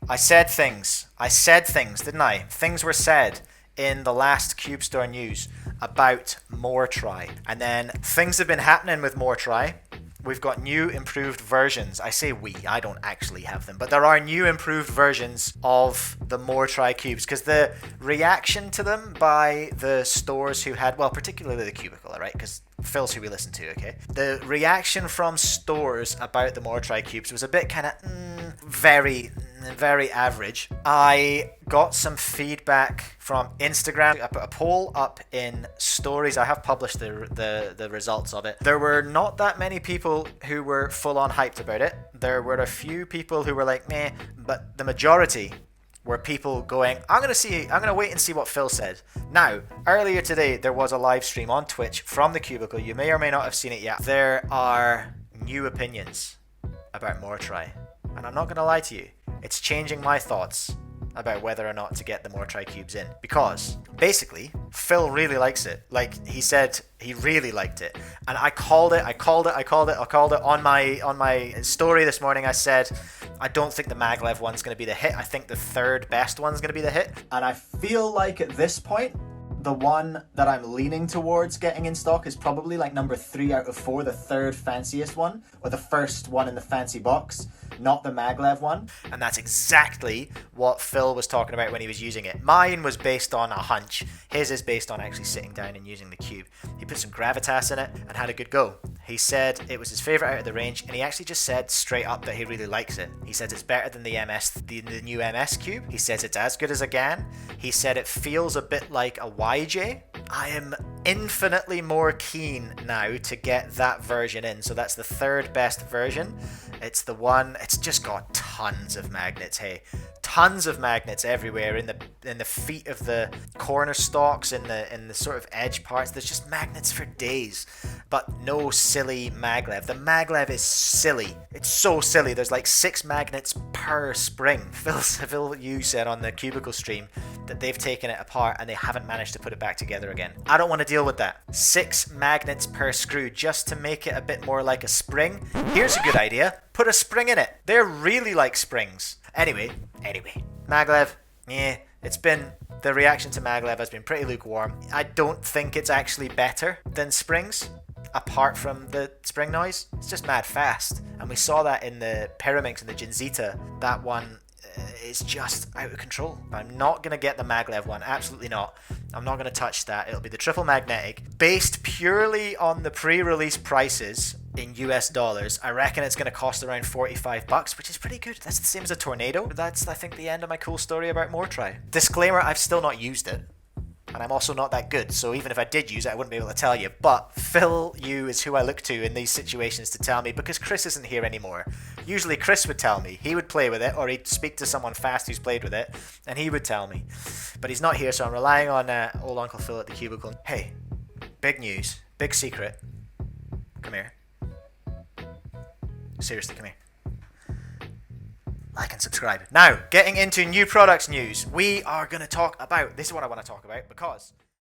I said things. I said things, didn't I? Things were said in the last Cube Store news about Moretry. And then things have been happening with Moretry. We've got new improved versions. I say we, I don't actually have them, but there are new improved versions of the Moretry cubes because the reaction to them by the stores who had, well, particularly the Cubicle, right? Because Phil's who we listen to, okay? The reaction from stores about the Moretry cubes was a bit kind of very average. I got some feedback from Instagram. I put a poll up in stories. I have published the results of it. There were not that many people who were full on hyped about it. There were a few people who were like, meh, but the majority were people going, I'm gonna wait and see what Phil said. Now, earlier today there was a live stream on Twitch from the Cubicle. You may or may not have seen it yet. There are new opinions about Moretry. And I'm not gonna lie to you, it's changing my thoughts about whether or not to get the Moretry cubes in. Because, basically, Phil really likes it. Like, he said he really liked it. And I called it on my story this morning. I said, I don't think the Maglev one's going to be the hit. I think the third best one's going to be the hit. And I feel like at this point, the one that I'm leaning towards getting in stock is probably like number 3 out of 4, the third fanciest one, or the first one in the fancy box, not the Maglev one. And that's exactly what Phil was talking about when he was using it. Mine was based on a hunch. His is based on actually sitting down and using the cube. He put some gravitas in it and had a good go. He said it was his favorite out of the range, and he actually just said straight up that he really likes it. He says it's better than the the new MS cube. He says it's as good as a GAN. He said it feels a bit like a YJ. I am infinitely more keen now to get that version in. So that's the third best version. It's the one, it's just got tons of magnets, hey. Tons of magnets everywhere in the feet of the corner stalks, in the sort of edge parts. There's just magnets for days, but no silly Maglev. The Maglev is silly. It's so silly. There's like 6 magnets per spring. Phil you said on the Cubicle stream that they've taken it apart and they haven't managed to put it back together again. I don't want to deal with that. 6 magnets per screw just to make it a bit more like a spring. Here's a good idea. Put a spring in it. They're really like springs. Anyway, Maglev, the reaction to Maglev has been pretty lukewarm. I don't think it's actually better than springs, apart from the spring noise. It's just mad fast. And we saw that in the Pyraminx and the Jinzita. That one is just out of control. I'm not going to get the Maglev one. Absolutely not. I'm not going to touch that. It'll be the triple magnetic. Based purely on the pre-release prices in US dollars, I reckon it's going to cost around $45, which is pretty good. That's the same as a Tornado. That's, I think, the end of my cool story about Moretry. Disclaimer, I've still not used it. And I'm also not that good, so even if I did use it, I wouldn't be able to tell you. But Phil Yu is who I look to in these situations to tell me, because Chris isn't here anymore. Usually Chris would tell me. He would play with it, or he'd speak to someone fast who's played with it, and he would tell me. But he's not here, so I'm relying on old Uncle Phil at the Cubicle. Hey, big news, big secret. Come here. Seriously, come here. Like and subscribe. Now, getting into new products news, we are going to talk about, this is what I want to talk about, because